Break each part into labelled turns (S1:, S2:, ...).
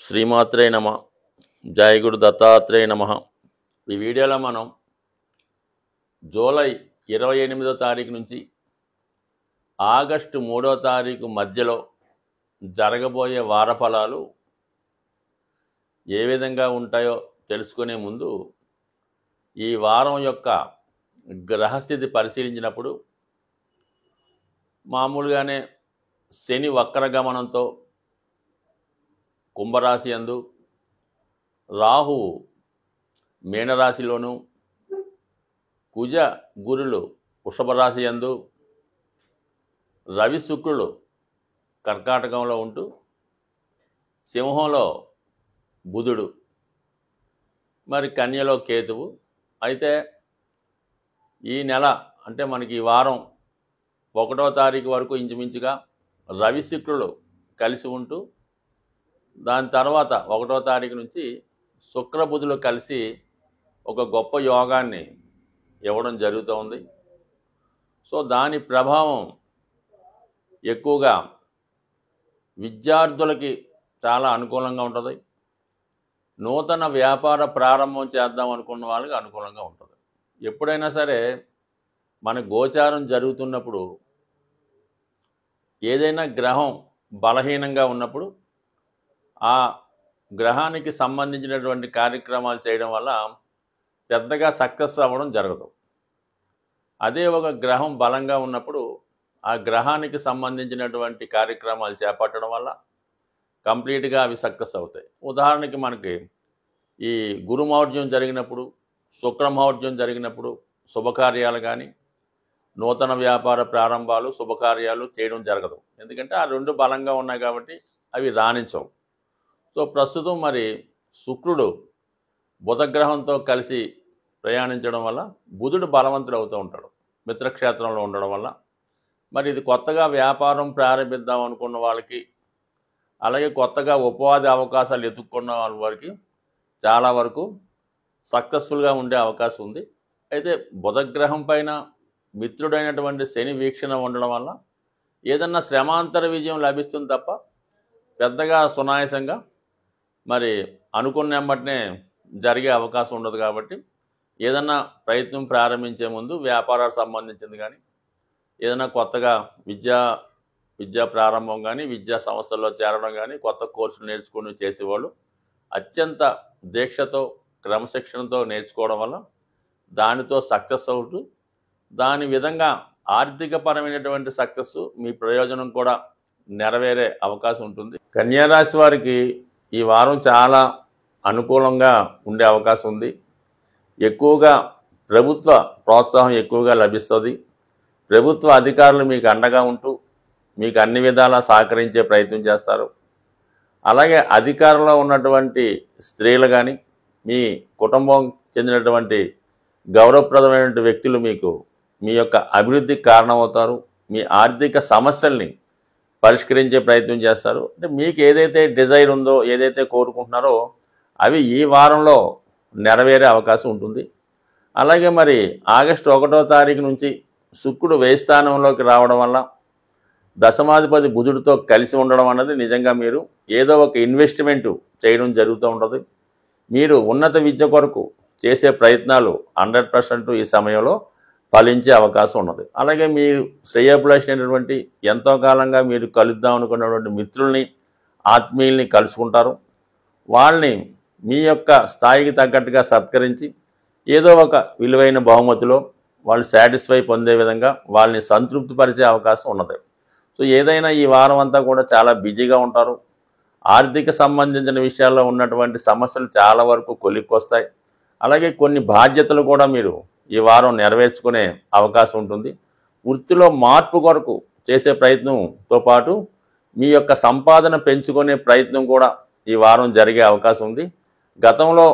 S1: శ్రీమాత్రే నమ. జయ గురు దత్తాత్రేయ నమ. ఈ వీడియోలో మనం జూలై 28వ తారీఖు నుంచి ఆగస్టు 3వ తారీఖు మధ్యలో జరగబోయే వారఫలాలు ఏ విధంగా ఉంటాయో తెలుసుకునే ముందు ఈ వారం యొక్క గ్రహస్థితి పరిశీలించినప్పుడు మామూలుగానే శని వక్రగమనంతో కుంభరాశి యందు, రాహువు మీనరాశిలోను, కుజ గురులు వృషభ రాశి యందు, రవి శుక్రులు కర్కాటకంలో ఉంటూ, సింహంలో బుధుడు, మరి కన్యలో కేతువు. అయితే ఈ నెల అంటే మనకి ఈ వారం 1వ తారీఖు వరకు ఇంచుమించుగా రవి శుక్రులు కలిసి ఉంటూ, దాని తర్వాత 1వ తారీఖు నుంచి శుక్రబుధులు కలిసి ఒక గొప్ప యోగాన్ని ఇవ్వడం జరుగుతోంది. సో దాని ప్రభావం ఎక్కువగా విద్యార్థులకి చాలా అనుకూలంగా ఉంటుంది. నూతన వ్యాపార ప్రారంభం చేద్దాం అనుకున్న వాళ్ళకి అనుకూలంగా ఉంటుంది. ఎప్పుడైనా సరే మన గోచారం జరుగుతున్నప్పుడు ఏదైనా గ్రహం బలహీనంగా ఉన్నప్పుడు ఆ గ్రహానికి సంబంధించినటువంటి కార్యక్రమాలు చేయడం వల్ల పెద్దగా సక్సెస్ అవ్వడం జరగదు. అదే ఒక గ్రహం బలంగా ఉన్నప్పుడు ఆ గ్రహానికి సంబంధించినటువంటి కార్యక్రమాలు చేపట్టడం వల్ల కంప్లీట్గా అవి సక్సెస్ అవుతాయి. ఉదాహరణకి మనకి ఈ గురుమౌఢ్యం జరిగినప్పుడు, శుక్రమౌఢ్యం జరిగినప్పుడు శుభకార్యాలు కానీ, నూతన వ్యాపార ప్రారంభాలు, శుభకార్యాలు చేయడం జరగదు. ఎందుకంటే ఆ రెండు బలంగా ఉన్నాయి కాబట్టి అవి రాణించవు. సో ప్రస్తుతం మరి శుక్రుడు బుధగ్రహంతో కలిసి ప్రయాణించడం వల్ల బుధుడు బలవంతుడు అవుతూ ఉంటాడు మిత్రక్షేత్రంలో ఉండడం వల్ల. మరి ఇది కొత్తగా వ్యాపారం ప్రారంభిద్దాం అనుకున్న వాళ్ళకి, అలాగే కొత్తగా ఉపాధి అవకాశాలు ఎత్తుక్కున్న వాళ్ళ వారికి చాలా వరకు సక్సెస్ఫుల్గా ఉండే అవకాశం ఉంది. అయితే బుధగ్రహం పైన మిత్రుడైనటువంటి శని వీక్షణ ఉండడం వల్ల ఏదన్నా శ్రమాంతర విజయం లభిస్తుంది తప్ప పెద్దగా సునాయాసంగా మరి అనుకున్న వెంబటనే జరిగే అవకాశం ఉండదు. కాబట్టి ఏదన్నా ప్రయత్నం ప్రారంభించే ముందు వ్యాపారాలకు సంబంధించింది కానీ, ఏదైనా కొత్తగా విద్యా ప్రారంభం కానీ, విద్యా సంస్థల్లో చేరడం కానీ, కొత్త కోర్సులు నేర్చుకుని చేసేవాళ్ళు అత్యంత దీక్షతో క్రమశిక్షణతో నేర్చుకోవడం వల్ల దానితో సక్సెస్ అవుతూ దాని విధంగా ఆర్థికపరమైనటువంటి సక్సెస్ మీ ప్రయోజనం కూడా నెరవేరే అవకాశం ఉంటుంది. కన్యారాశి వారికి ఈ వారం చాలా అనుకూలంగా ఉండే అవకాశం ఉంది. ఎక్కువగా ప్రభుత్వ ప్రోత్సాహం ఎక్కువగా లభిస్తుంది. ప్రభుత్వ అధికారులు మీకు అండగా ఉంటూ మీకు అన్ని విధాలా సహకరించే ప్రయత్నం చేస్తారు. అలాగే అధికారంలో ఉన్నటువంటి స్త్రీలు కానీ, మీ కుటుంబం చెందినటువంటి గౌరవప్రదమైనటువంటి వ్యక్తులు మీకు మీ యొక్క అభివృద్ధికి కారణమవుతారు. మీ ఆర్థిక సమస్యల్ని పరిష్కరించే ప్రయత్నం చేస్తారు. అంటే మీకు ఏదైతే డిజైర్ ఉందో, ఏదైతే కోరుకుంటున్నారో అవి ఈ వారంలో నెరవేరే అవకాశం ఉంటుంది. అలాగే మరి ఆగస్టు 1వ తారీఖు నుంచి శుక్రుడు వ్యయ స్థానంలోకి రావడం వల్ల దశమాధిపతి బుధుడితో కలిసి ఉండడం అన్నది నిజంగా మీరు ఏదో ఒక ఇన్వెస్ట్మెంటు చేయడం జరుగుతూ ఉంటుంది. మీరు ఉన్నత విద్య కొరకు చేసే ప్రయత్నాలు 100% ఈ సమయంలో ఫలించే అవకాశం ఉన్నది. అలాగే మీరు శ్రేయోభిలాషమైనటువంటి ఎంతో కాలంగా మీరు కలుద్దాం అనుకున్నటువంటి మిత్రుల్ని, ఆత్మీయుల్ని కలుసుకుంటారు. వాళ్ళని మీ యొక్క స్థాయికి తగ్గట్టుగా సత్కరించి ఏదో ఒక విలువైన బహుమతిలో వాళ్ళు సాటిస్ఫై పొందే విధంగా వాళ్ళని సంతృప్తిపరిచే అవకాశం ఉన్నది. సో ఏదైనా ఈ వారం అంతా కూడా చాలా బిజీగా ఉంటారు. ఆర్థిక సంబంధించిన విషయాల్లో ఉన్నటువంటి సమస్యలు చాలా వరకు కొలిక్కొస్తాయి. అలాగే కొన్ని బాధ్యతలు కూడా మీరు ఈ వారం నెరవేర్చుకునే అవకాశం ఉంటుంది. వృత్తిలో మార్పు కొరకు చేసే ప్రయత్నంతో పాటు మీ యొక్క సంపాదన పెంచుకునే ప్రయత్నం కూడా ఈ వారం జరిగే అవకాశం ఉంది. గతంలో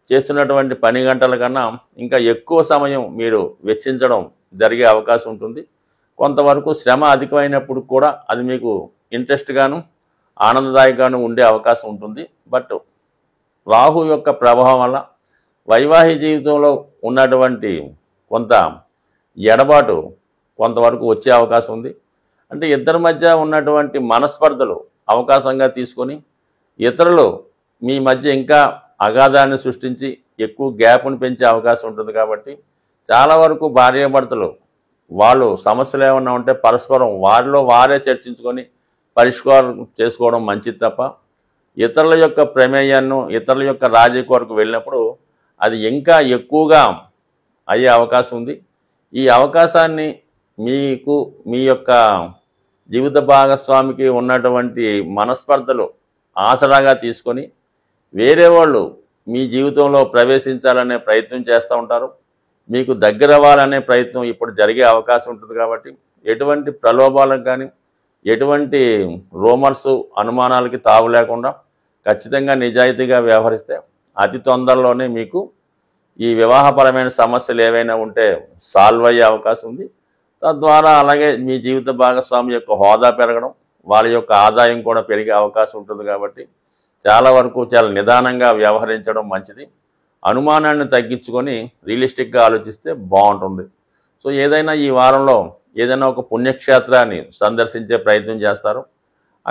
S1: చేస్తున్నటువంటి పని గంటల కన్నా ఇంకా ఎక్కువ సమయం మీరు వెచ్చించడం జరిగే అవకాశం ఉంటుంది. కొంతవరకు శ్రమ అధికమైనప్పుడు కూడా అది మీకు ఇంట్రెస్ట్గాను ఆనందదాయకంగాను ఉండే అవకాశం ఉంటుంది. బట్ రాహు యొక్క ప్రభావం వల్ల వైవాహిక జీవితంలో ఉన్నటువంటి కొంత ఎడబాటు కొంతవరకు వచ్చే అవకాశం ఉంది. అంటే ఇద్దరి మధ్య ఉన్నటువంటి మనస్పర్ధలు అవకాశంగా తీసుకొని ఇతరులు మీ మధ్య ఇంకా అగాధాన్ని సృష్టించి ఎక్కువ గ్యాప్ను పెంచే అవకాశం ఉంటుంది. కాబట్టి చాలా వరకు భార్యాభర్తలు వాళ్ళు సమస్యలు ఏమన్నా ఉంటే పరస్పరం వారిలో వారే చర్చించుకొని పరిష్కారం చేసుకోవడం మంచిది తప్ప ఇతరుల యొక్క ప్రమేయాన్ని ఇతరుల యొక్క రాజీ కొరకు వెళ్ళినప్పుడు అది ఇంకా ఎక్కువగా అయ్యే అవకాశం ఉంది. ఈ అవకాశాన్ని మీకు మీ యొక్క జీవిత భాగస్వామికి ఉన్నటువంటి మనస్పర్ధలు ఆసరాగా తీసుకొని వేరే వాళ్ళు మీ జీవితంలో ప్రవేశించాలనే ప్రయత్నం చేస్తూ ఉంటారు. మీకు దగ్గర అవ్వాలనే ప్రయత్నం ఇప్పుడు జరిగే అవకాశం ఉంటుంది. కాబట్టి ఎటువంటి ప్రలోభాలకు కానీ ఎటువంటి రూమర్సు అనుమానాలకి తావు లేకుండా ఖచ్చితంగా నిజాయితీగా వ్యవహరిస్తే అతి తొందరలోనే మీకు ఈ వివాహపరమైన సమస్యలు ఏవైనా ఉంటే సాల్వ్ అయ్యే అవకాశం ఉంది. తద్వారా అలాగే మీ జీవిత భాగస్వామి యొక్క హోదా పెరగడం వాళ్ళ యొక్క ఆదాయం కూడా పెరిగే అవకాశం ఉంటుంది. కాబట్టి చాలా వరకు చాలా నిదానంగా వ్యవహరించడం మంచిది. అనుమానాన్ని తగ్గించుకొని రియలిస్టిక్గా ఆలోచిస్తే బాగుంటుంది. సో ఏదైనా ఈ వారంలో ఏదైనా ఒక పుణ్యక్షేత్రాన్ని సందర్శించే ప్రయత్నం చేస్తారు.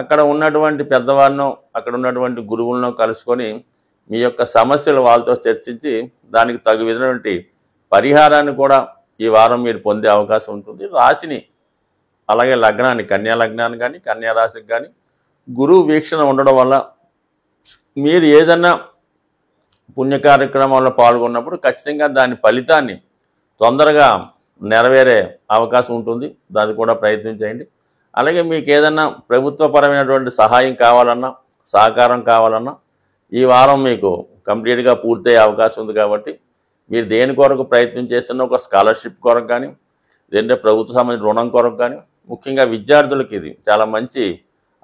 S1: అక్కడ ఉన్నటువంటి పెద్దవారినో అక్కడ ఉన్నటువంటి గురువులను కలుసుకొని మీ యొక్క సమస్యలు వాళ్ళతో చర్చించి దానికి తగు విధమైనటువంటి పరిహారాన్ని కూడా ఈ వారం మీరు పొందే అవకాశం ఉంటుంది. రాశిని అలాగే లగ్నాన్ని కన్యా లగ్నాన్ని కానీ కన్యా రాశికి కానీ గురువు వీక్షణ ఉండడం వల్ల మీరు ఏదన్నా పుణ్య కార్యక్రమాల్లో పాల్గొన్నప్పుడు ఖచ్చితంగా దాని ఫలితాన్ని తొందరగా నెరవేరే అవకాశం ఉంటుంది. దాన్ని కూడా ప్రయత్నం చేయండి. అలాగే మీకు ఏదన్నా ప్రభుత్వపరమైనటువంటి సహాయం కావాలన్నా సహకారం కావాలన్నా ఈ వారం మీకు కంప్లీట్గా పూర్తయ్యే అవకాశం ఉంది. కాబట్టి మీరు దేని కొరకు ప్రయత్నం చేస్తున్న ఒక స్కాలర్షిప్ కొరకు కానీ లేదంటే ప్రభుత్వ సంబంధించిన రుణం కొరకు కానీ ముఖ్యంగా విద్యార్థులకి ఇది చాలా మంచి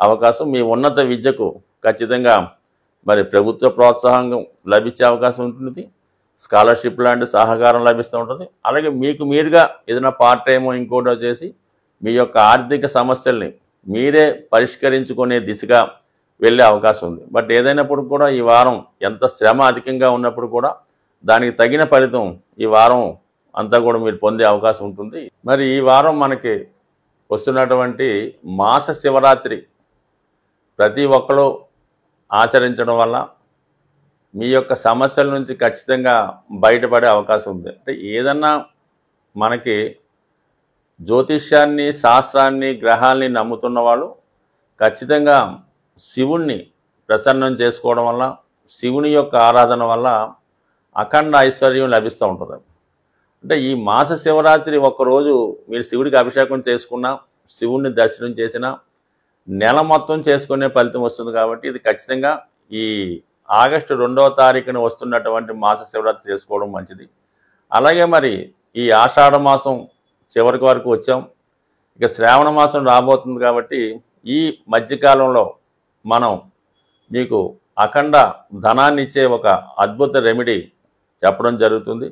S1: అవకాశం. మీ ఉన్నత విద్యకు ఖచ్చితంగా మరి ప్రభుత్వ ప్రోత్సాహం లభించే అవకాశం ఉంటుంది. స్కాలర్షిప్ లాంటి సహకారం లభిస్తూ ఉంటుంది. అలాగే మీకు మీరుగా ఏదైనా పార్ట్ టైమో ఇంకోటో చేసి మీ యొక్క ఆర్థిక సమస్యల్ని మీరే పరిష్కరించుకునే దిశగా వెళ్ళే అవకాశం ఉంది. బట్ ఏదైనప్పుడు కూడా ఈ వారం ఎంత శ్రమ అధికంగా ఉన్నప్పుడు కూడా దానికి తగిన ఫలితం ఈ వారం అంతా కూడా మీరు పొందే అవకాశం ఉంటుంది. మరి ఈ వారం మనకి వస్తున్నటువంటి మాస శివరాత్రి ప్రతి ఒక్కరూ ఆచరించడం వల్ల మీ యొక్క సమస్యల నుంచి ఖచ్చితంగా బయటపడే అవకాశం ఉంది. అంటే ఏదన్నా మనకి జ్యోతిష్యాన్ని శాస్త్రాన్ని గ్రహాల్ని నమ్ముతున్న వాళ్ళు ఖచ్చితంగా శివుణ్ణి ప్రసన్నం చేసుకోవడం వల్ల శివుని యొక్క ఆరాధన వల్ల అఖండ ఐశ్వర్యం లభిస్తూ ఉంటుంది. అంటే ఈ మాస శివరాత్రి ఒక్కరోజు మీరు శివుడికి అభిషేకం చేసుకున్నా శివుణ్ణి దర్శనం చేసినా నెల మొత్తం చేసుకునే ఫలితం వస్తుంది. కాబట్టి ఇది ఖచ్చితంగా ఈ ఆగస్టు 2వ తారీఖున వస్తున్నటువంటి మాస శివరాత్రి చేసుకోవడం మంచిది. అలాగే మరి ఈ ఆషాఢ మాసం చివరికి వరకు వచ్చాం. ఇక శ్రావణ మాసం రాబోతుంది. కాబట్టి ఈ మధ్యకాలంలో మనం మీకు అఖండ ధనాన్ని ఇచ్చే ఒక అద్భుత రెమెడీ చెప్పడం జరుగుతుంది.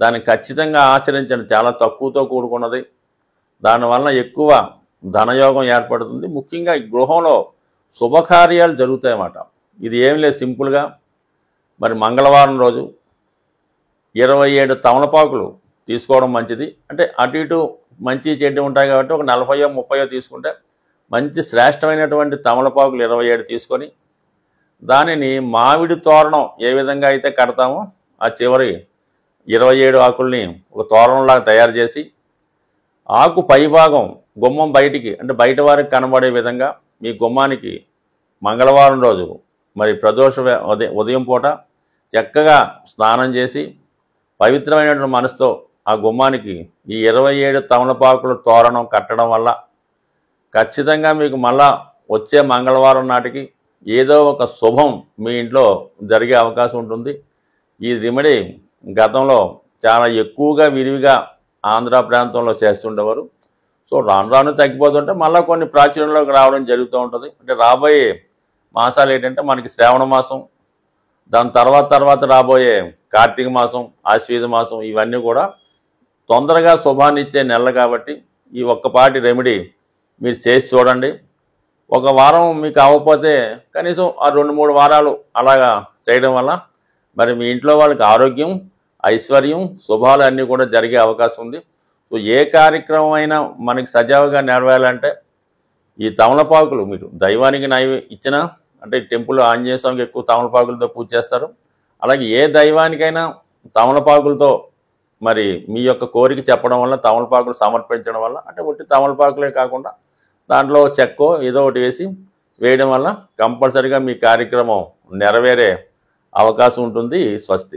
S1: దాన్ని ఖచ్చితంగా ఆచరించండి. చాలా తక్కువతో కూడుకున్నది. దానివల్ల ఎక్కువ ధనయోగం ఏర్పడుతుంది. ముఖ్యంగా ఈ గృహంలో శుభకార్యాలు జరుగుతాయన్నమాట. ఇది ఏం లేదు, సింపుల్గా మరి మంగళవారం రోజు 27 తమలపాకులు తీసుకోవడం మంచిది. అంటే అటు ఇటు మంచి చెడ్డ ఉంటాయి కాబట్టి ఒక 40 30 తీసుకుంటే మంచి శ్రేష్టమైనటువంటి తమలపాకులు 27 తీసుకొని దానిని మామిడి తోరణం ఏ విధంగా అయితే కడతామో ఆ చివరి 27 ఆకుల్ని ఒక తోరణంలాగా తయారు చేసి ఆకు పైభాగం గుమ్మం బయటికి అంటే బయట వారికి కనబడే విధంగా మీ గుమ్మానికి మంగళవారం రోజు మరి ప్రదోష ఉదయం పూట చక్కగా స్నానం చేసి పవిత్రమైనటువంటి మనసుతో ఆ గుమ్మానికి ఈ 27 తమలపాకుల తోరణం కట్టడం వల్ల ఖచ్చితంగా మీకు మళ్ళా వచ్చే మంగళవారం నాటికి ఏదో ఒక శుభం మీ ఇంట్లో జరిగే అవకాశం ఉంటుంది. ఈ రెమెడీ గతంలో చాలా ఎక్కువగా విరివిగా ఆంధ్ర ప్రాంతంలో చేస్తుండేవారు. సో రాను రాను తగ్గిపోతుంటే మళ్ళీ కొన్ని ప్రాచుర్యంలోకి రావడం జరుగుతూ ఉంటుంది. అంటే రాబోయే మాసాలు ఏంటంటే మనకి శ్రావణ మాసం, దాని తర్వాత రాబోయే కార్తీక మాసం, ఆశ్వీజ మాసం ఇవన్నీ కూడా తొందరగా శుభాన్ని ఇచ్చే నెలలు. కాబట్టి ఈ ఒక్కపాటి రెమెడీ మీరు చేసి చూడండి. ఒక వారం మీకు అవ్వకపోతే కనీసం ఆ 2-3 వారాలు అలాగా చేయడం వల్ల మరి మీ ఇంట్లో వాళ్ళకి ఆరోగ్యం, ఐశ్వర్యం, శుభాలు అన్నీ కూడా జరిగే అవకాశం ఉంది. సో ఏ కార్యక్రమం అయినా మనకి సజావుగా నెరవేరాలంటే ఈ తమలపాకులు మీరు దైవానికి ఇచ్చినా అంటే టెంపుల్ ఆంజనేయ స్వామికి ఎక్కువ తమలపాకులతో పూజ చేస్తారు. అలాగే ఏ దైవానికైనా తమలపాకులతో మరి మీ యొక్క కోరిక చెప్పడం వల్ల, తమలపాకులు సమర్పించడం వల్ల, అంటే ఒట్టి తమలపాకులే కాకుండా దాంట్లో చెక్కో ఏదో ఒకటి వేయడం వల్ల కంపల్సరిగా మీ కార్యక్రమం నెరవేరే అవకాశం ఉంటుంది. స్వస్తి.